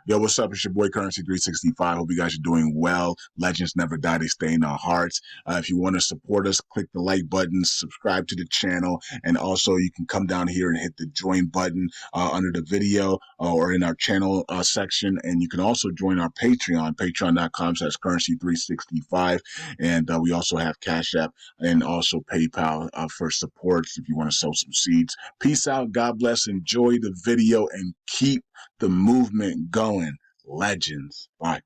Yo, what's up? It's your boy Currency 365. Hope you guys are doing well. Legends never die, they stay in our hearts. If you want to support us, click the like button, subscribe to the channel, and also you can come down here and hit the join button under the video or in our channel section. And you can also join our Patreon, patreon.com/currency365. And we also have Cash App and also PayPal for supports if you want to sow some seeds. Peace out. God bless. Enjoy the video and keep the movement going. Legends. Bye.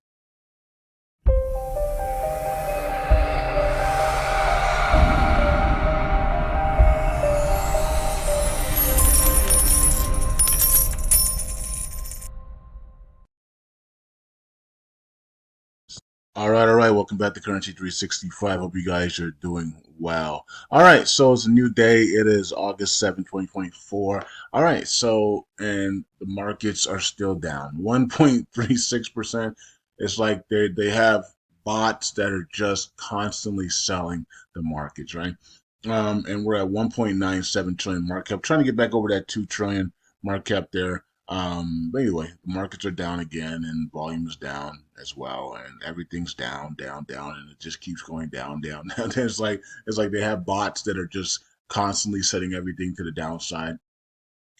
All right, all right. Welcome back to Currency 365. Hope you guys are doing well. All right, so it's a new day. It is August 7th, 2024. All right, so, and the markets are still down 1.36%. It's like they have bots that are just constantly selling the markets, right? And we're at 1.97 trillion market cap. Trying to get back over that 2 trillion market cap there. But anyway, the markets are down again and volume is down as well, and everything's down, down, down, and it just keeps going down, down, down. It's like they have bots that are just constantly setting everything to the downside,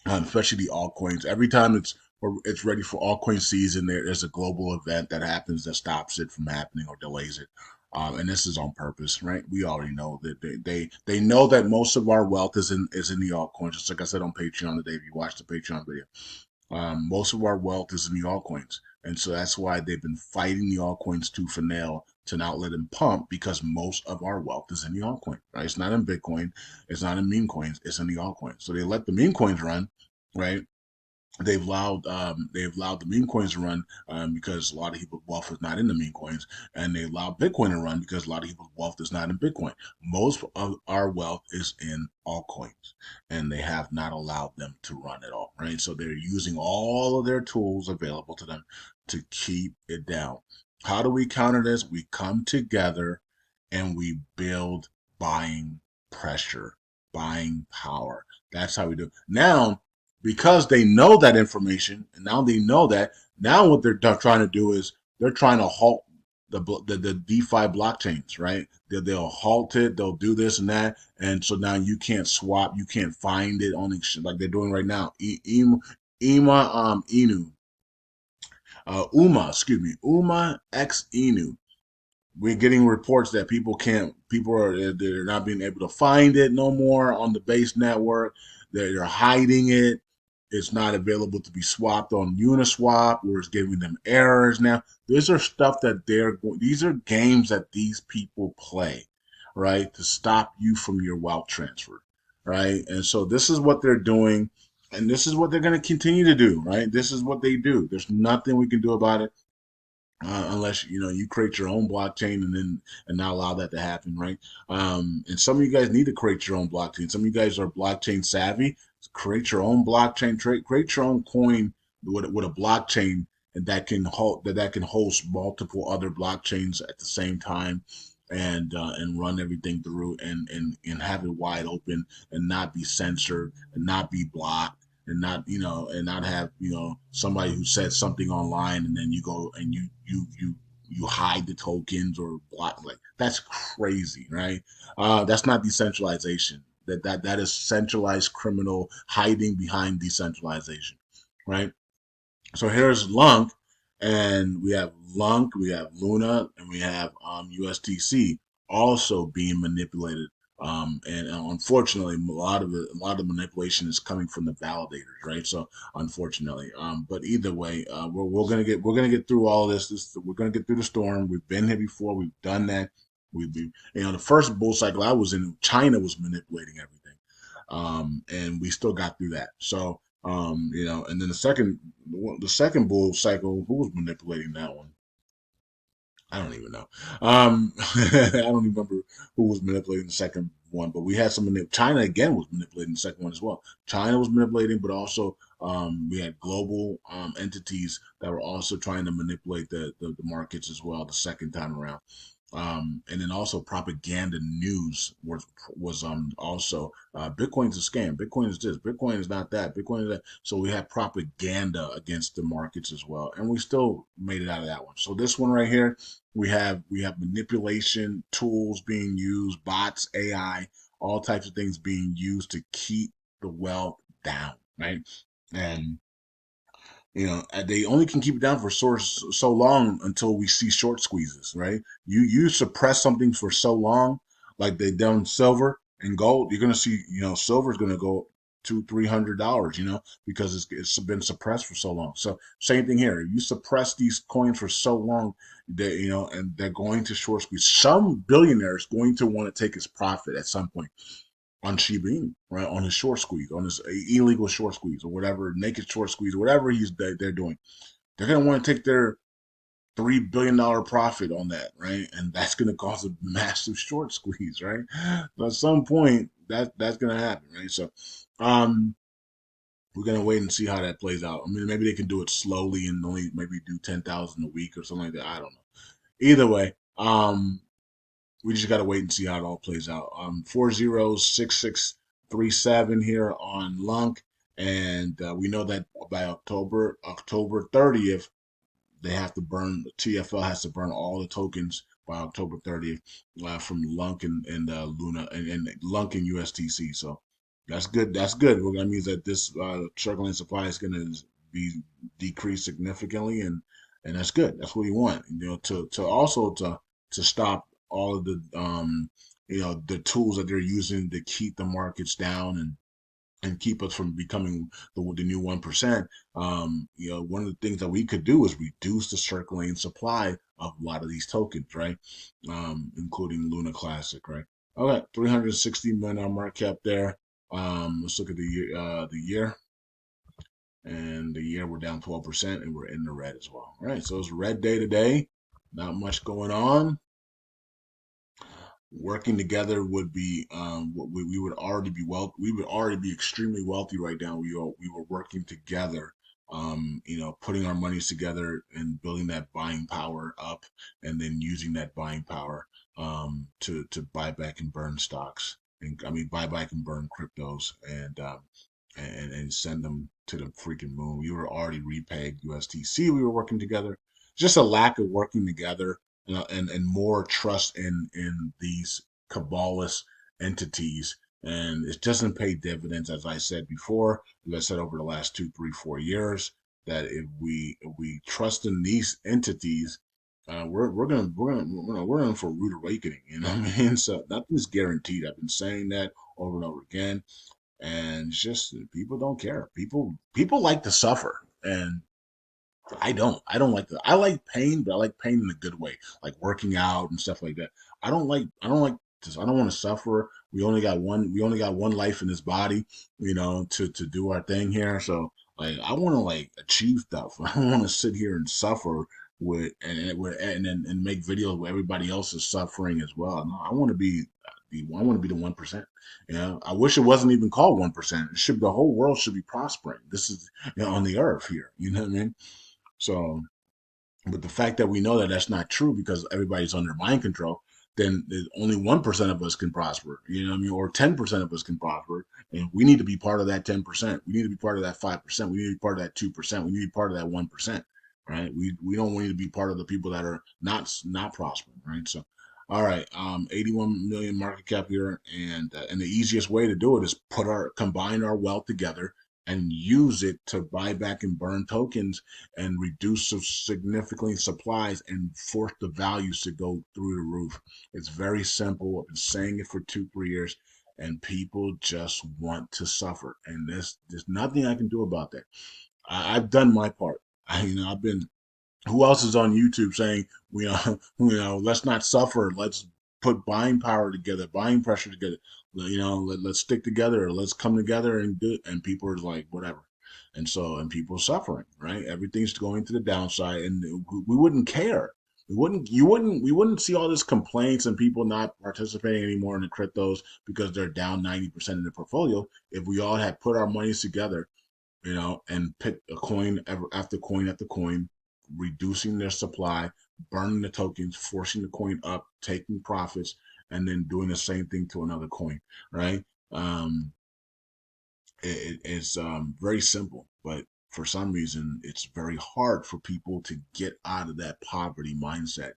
especially the altcoins. Every time it's ready for altcoin season, there's a global event that happens that stops it from happening or delays it. And this is on purpose, right? We already know that they know that most of our wealth is in the altcoins. Just like I said on Patreon today, if you watch the Patreon video, most of our wealth is in the altcoins. And so that's why they've been fighting the altcoins tooth and nail to not let them pump, because most of our wealth is in the altcoin, right? It's not in Bitcoin. It's not in meme coins. It's in the altcoins. So they let the meme coins run, right? They've allowed the meme coins to run because a lot of people's wealth is not in the meme coins, and they allow Bitcoin to run because a lot of people's wealth is not in Bitcoin. Most of our wealth is in altcoins, and they have not allowed them to run at all, right? So they're using all of their tools available to them to keep it down. How do we counter this? We come together and we build buying pressure, buying power. That's how we do it. Now, because they know that information, and now they know that. Now what they're trying to do is they're trying to halt the DeFi blockchains, right? They'll halt it. They'll do this and that, and so now you can't swap, you can't find it on like they're doing right now. UMA X Inu. We're getting reports that they're not being able to find it no more on the base network. They're hiding it. It's not available to be swapped on Uniswap, where it's giving them errors now. These are stuff that these are games that these people play, right? To stop you from your wealth transfer, right? And so this is what they're doing, and this is what they're going to continue to do, right? This is what they do. There's nothing we can do about it unless you create your own blockchain and not allow that to happen, right? And some of you guys need to create your own blockchain. Some of you guys are blockchain savvy. Create your own blockchain. Create your own coin with a blockchain, and that can host multiple other blockchains at the same time. And run everything through and have it wide open and not be censored and not be blocked and not have somebody who said something online and then you go and you hide the tokens or block. Like, that's crazy, right? That's not decentralization. That is centralized criminal hiding behind decentralization, right? So here's LUNC, and we have LUNC, we have Luna, and we have USTC also being manipulated. And unfortunately, a lot of manipulation is coming from the validators, right? So unfortunately, but either way, we're gonna get through all this. We're gonna get through the storm. We've been here before. We've done that. The first bull cycle I was in, China was manipulating everything, and we still got through that. So and then the second bull cycle, who was manipulating that one? I don't even know. I don't remember who was manipulating the second one, but we had China again was manipulating the second one as well. China was manipulating, but also we had global entities that were also trying to manipulate the markets as well the second time around. And then also propaganda news was also Bitcoin's a scam. Bitcoin is this. Bitcoin is not that. Bitcoin is that. So we had propaganda against the markets as well, and we still made it out of that one. So this one right here, we have manipulation tools being used, bots, AI, all types of things being used to keep the wealth down, right? And they only can keep it down for so long until we see short squeezes, right? You suppress something for so long, like they done silver and gold, you're gonna see, silver's gonna go $200-300, because it's been suppressed for so long. So same thing here. You suppress these coins for so long that and they're going to short squeeze. Some billionaire is going to want to take his profit at some point on Shiba Inu, right? On his short squeeze, on his illegal short squeeze, or whatever, naked short squeeze, or whatever they're doing. They're gonna want to take their $3 billion profit on that, right? And that's gonna cause a massive short squeeze, right? So at some point, that's gonna happen, right? So, um, we're gonna wait and see how that plays out. I mean, maybe they can do it slowly and only maybe do 10,000 a week or something like that. I don't know. Either way, we just got to wait and see how it all plays out. 406637 here on LUNC, and we know that by October 30th, they have to burn. TFL has to burn all the tokens by October 30th from LUNC and Luna and LUNC and USTC. So that's good. That's good. Well, that means that this circulating supply is going to be decreased significantly, and that's good. That's what you want. To also to stop all of the the tools that they're using to keep the markets down and keep us from becoming the new 1%. One of the things that we could do is reduce the circulating supply of a lot of these tokens, right? Including Luna Classic, right? Okay, 360 million market cap there. Let's look at the year, and the year we're down 12%, and we're in the red as well. All right, so it's red day today. Not much going on. Working together would be we would already be we would already be extremely wealthy right now. We were working together, putting our monies together and building that buying power up, and then using that buying power to buy back and burn stocks, and I mean buy back and burn cryptos, and send them to the freaking moon. We were already repegged USTC. We were working together. Just a lack of working together, and more trust in these cabalist entities, and it doesn't pay dividends, as I said before, as I said over the last 2, 3, 4 years, that if we trust in these entities, we're in for a rude awakening. You know what I mean? So nothing's guaranteed. I've been saying that over and over again, and it's just people don't care. People like to suffer, and I don't. I don't like that. I like pain, but I like pain in a good way, like working out and stuff like that. I don't like. I don't like. I don't want to suffer. We only got one. We only got one life in this body, to do our thing here. So like, I want to like achieve stuff. I don't want to sit here and suffer and make videos where everybody else is suffering as well. No, I want to be. I want to be the 1%. I wish it wasn't even called 1%. It should. The whole world should be prospering. This is on the earth here. You know what I mean? So, but the fact that we know that that's not true because everybody's under mind control, then only 1% of us can prosper. You know what I mean? Or 10% of us can prosper, and we need to be part of that 10%. We need to be part of that 5%. We need to be part of that 2%. We need to be part of that 1%. Right? We don't need to be part of the people that are not prospering. Right? So, all right, 81 million market cap here, and the easiest way to do it is combine our wealth together and use it to buy back and burn tokens and reduce significantly supplies and force the values to go through the roof. It's very simple. I've been saying it for 2, 3 years, and people just want to suffer. And there's nothing I can do about that. I've done my part. I've been. Who else is on YouTube saying, let's not suffer. Let's put buying power together, buying pressure together. Let's stick together. Let's come together and do it. And people are like, whatever. And people are suffering, right? Everything's going to the downside, and we wouldn't care. We wouldn't see all this complaints and people not participating anymore in the cryptos because they're down 90% of their portfolio if we all had put our monies together, and pick a coin after coin after coin, reducing their supply, burning the tokens, forcing the coin up, taking profits, and then doing the same thing to another coin, right? Um, it's very simple, but for some reason, it's very hard for people to get out of that poverty mindset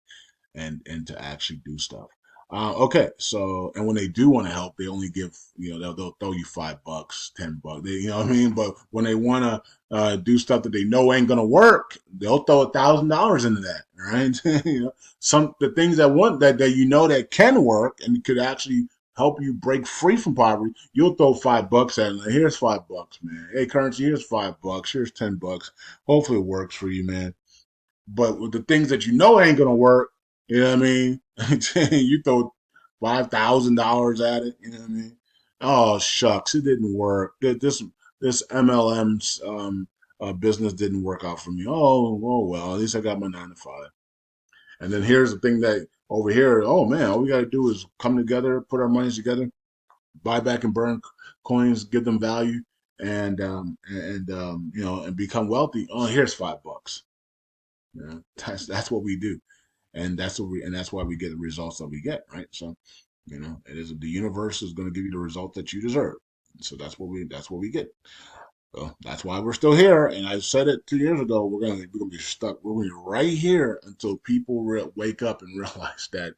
and to actually do stuff. Okay, so and when they do want to help, they only give they'll throw you $5, $10. You know what I mean? But when they want to do stuff that they know ain't gonna work, they'll throw $1,000 into that. Right? Some the things that you know that can work and could actually help you break free from poverty. You'll throw $5 at it. Like, here's $5, man. Hey, currency, here's $5. Here's $10. Hopefully it works for you, man. But with the things that you know ain't gonna work, you know what I mean? You throw $5,000 at it, you know what I mean? Oh shucks, it didn't work. This MLM's business didn't work out for me. Oh well, at least I got my 9 to 5. And then here's the thing that over here, oh man, all we gotta do is come together, put our monies together, buy back and burn coins, give them value, and become wealthy. Oh, here's $5. That's what we do, and that's why we get the results that we get, right? So, it is the universe is going to give you the result that you deserve. So that's what we get. So that's why we're still here. And I said it 2 years ago. We're gonna be stuck. We're gonna be right here until people wake up and realize that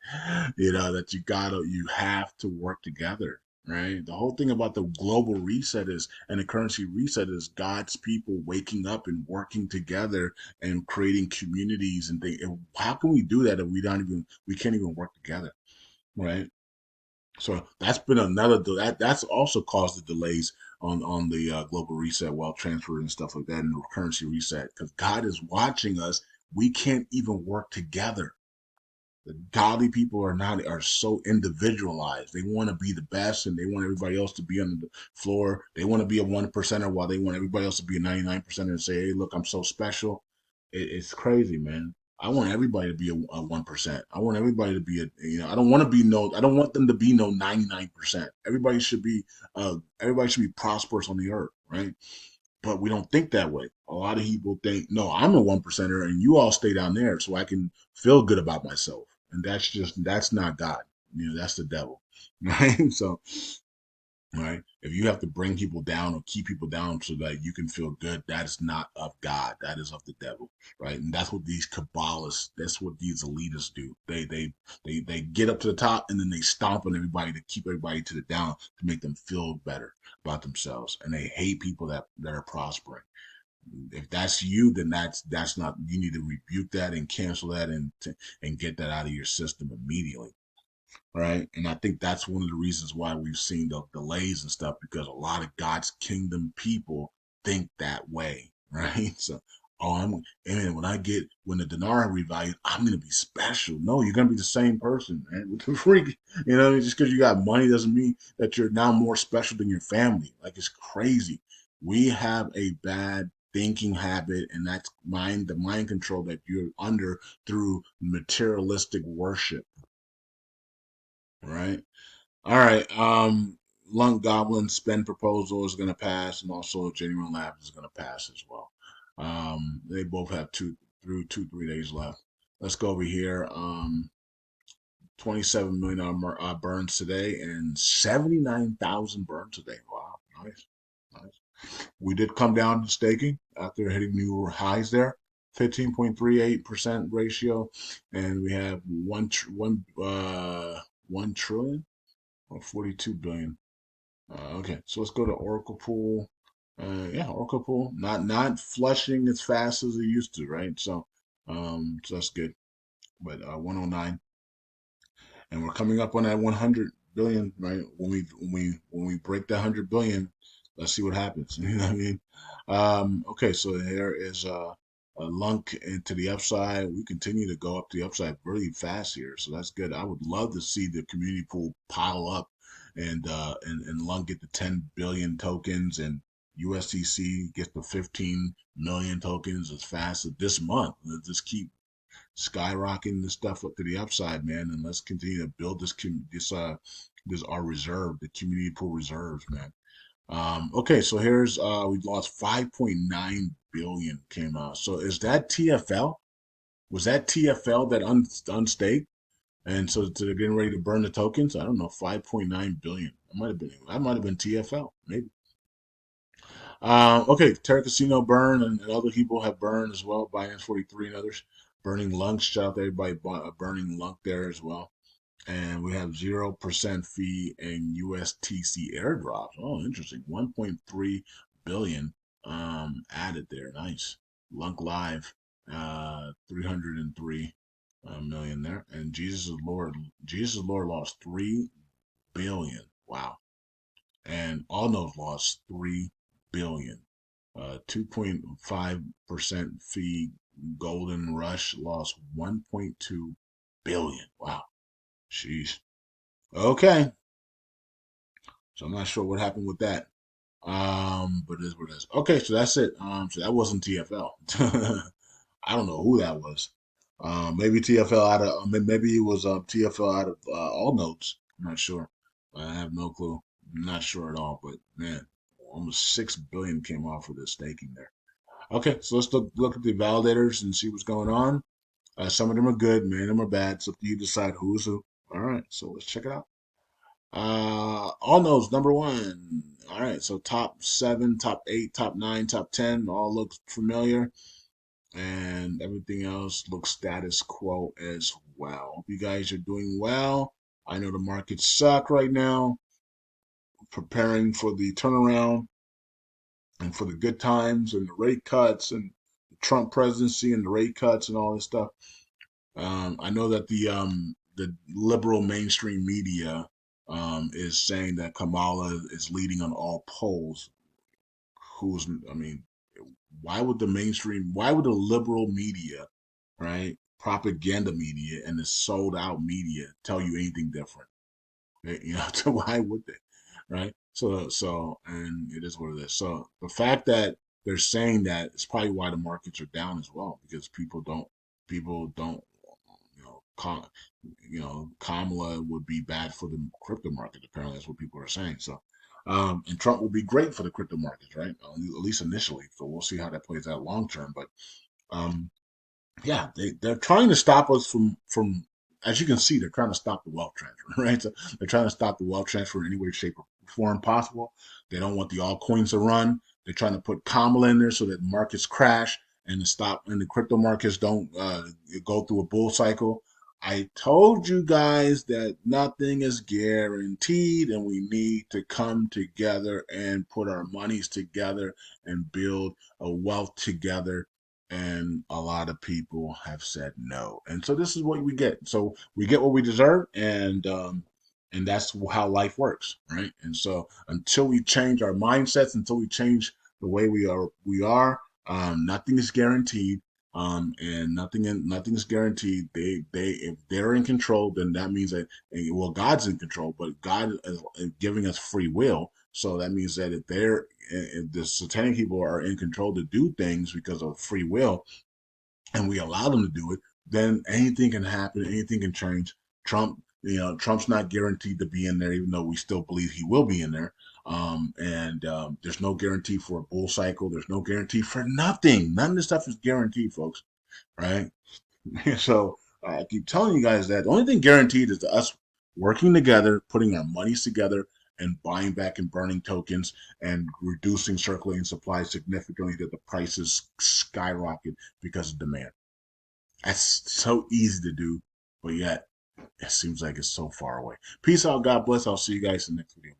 that you have to work together. Right. The whole thing about the global reset is and the currency reset is God's people waking up and working together and creating communities and things. And how can we do that if we can't even work together? Right. So that's been that's also caused the delays on the global reset, wealth transfer, and stuff like that, and the currency reset because God is watching us. We can't even work together. The godly people are so individualized. They want to be the best, and they want everybody else to be on the floor. They want to be a 1%er while they want everybody else to be a 99%er and say, "Hey, look, I'm so special." It's crazy, man. I want everybody to be a 1%. I want everybody to be I don't want to be no. I don't want them to be no 99%. Everybody should be prosperous on the earth, right? But we don't think that way. A lot of people think, no, I'm a 1%er and you all stay down there so I can feel good about myself. And that's not God. That's the devil. Right. So, right. If you have to bring people down or keep people down so that you can feel good, that is not of God. That is of the devil. Right. And that's what these Kabbalists, that's what these elitists do. They get up to the top and then they stomp on everybody to keep everybody to the down to make them feel better about themselves. And they hate people that are prospering. If that's you, then that's not. You need to rebuke that and cancel that and get that out of your system immediately, right? And I think that's one of the reasons why we've seen the delays and stuff because a lot of God's kingdom people think that way, right? So, and when the dinar revalued, I'm gonna be special. No, you're gonna be the same person, man. What the freak? Just because you got money doesn't mean that you're now more special than your family. Like it's crazy. We have a bad thinking habit, and that's the mind control that you're under through materialistic worship, right? All right. Lunk Goblin spend proposal is going to pass, and also Genuine Labs is going to pass as well. They both have 3 days left. Let's go over here. 27 million burns today and 79,000 burns today. Wow, nice, nice. We did come down to staking after hitting new highs there. 15.38% ratio, and we have 1 trillion or 42 billion. Okay, so let's go to Oracle Pool. Yeah, Oracle Pool not flushing as fast as it used to, right? So that's good. But 109, and we're coming up on that 100 billion, right? When we break that 100 billion, let's see what happens. You know what I mean? Okay, so here is a lunk into the upside. We continue to go up the upside really fast here, so that's good. I would love to see the community pool pile up and lunk get to 10 billion tokens and USDC get to 15 million tokens as fast as this month. Let's just keep skyrocketing this stuff up to the upside, man, and let's continue to build this our reserve, the community pool reserves, man. Okay, so here's we lost 5.9 billion came out. So is that TFL? Was that TFL that unstaked? And so they're getting ready to burn the tokens. I don't know, 5.9 billion. That might have been TFL, maybe. Okay, Terra Casino burn, and other people have burned as well. Binance 43 and others burning lunks. Shout out to everybody burning lunk there as well. And we have 0% fee in USTC airdrops. Oh, interesting. 1.3 billion added there. Nice. Lunk Live, 303 million there. And Jesus is Lord lost 3 billion. Wow. And All Knows lost 3 billion. 2.5% fee. Golden Rush lost 1.2 billion. Wow. Sheesh. Okay. So I'm not sure what happened with that. But it is what it is. Okay, so that's it. So that wasn't TFL. I don't know who that was. Maybe TFL out of maybe it was TFL out of All Notes. I'm not sure. I have no clue. I'm not sure at all. But man, almost 6 billion came off of the staking there. Okay, so let's look at the validators and see what's going on. Some of them are good, many of them are bad. It's up to you to decide who's who. All right, so let's check it out. All knows number one. All right, so top seven, top eight, top nine, top 10 all look familiar, and everything else looks status quo as well. Hope you guys are doing well. I know the markets suck right now, preparing for the turnaround and for the good times and the rate cuts and the Trump presidency and the rate cuts and all this stuff. I know that the liberal mainstream media is saying that Kamala is leading on all polls. I mean, why would the liberal media, right, propaganda media and the sold out media tell you anything different? So why would they, right? And it is what it is. So the fact that they're saying that is probably why the markets are down as well, because people don't, you know, Kamala would be bad for the crypto market. Apparently, that's what people are saying. So, and Trump will be great for the crypto markets, right? At least initially. So we'll see how that plays out long term. But um, yeah, they're trying to stop us from as you can see, they're trying to stop the wealth transfer, right? So they're trying to stop the wealth transfer in any way, shape, or form possible. They don't want the altcoins to run. They're trying to put Kamala in there so that markets crash and the crypto markets don't go through a bull cycle. I told you guys that nothing is guaranteed, and we need to come together and put our monies together and build a wealth together, and a lot of people have said no. And so this is what we get. So we get what we deserve, and that's how life works, right? And so until we change our mindsets, until we change the way nothing is guaranteed. And nothing is guaranteed. They if they're in control, then that means that, well, God's in control, but God is giving us free will. So that means that if the satanic people are in control to do things because of free will, and we allow them to do it, then anything can happen, anything can change. Trump's not guaranteed to be in there, even though we still believe he will be in there. And There's no guarantee for a bull cycle. There's no guarantee for nothing. None of this stuff is guaranteed, folks. Right? So I keep telling you guys that the only thing guaranteed is us working together, putting our monies together, and buying back and burning tokens and reducing circulating supply significantly, that the prices skyrocket because of demand. That's so easy to do, but yet it seems like it's so far away. Peace out. God bless. I'll see you guys in the next video.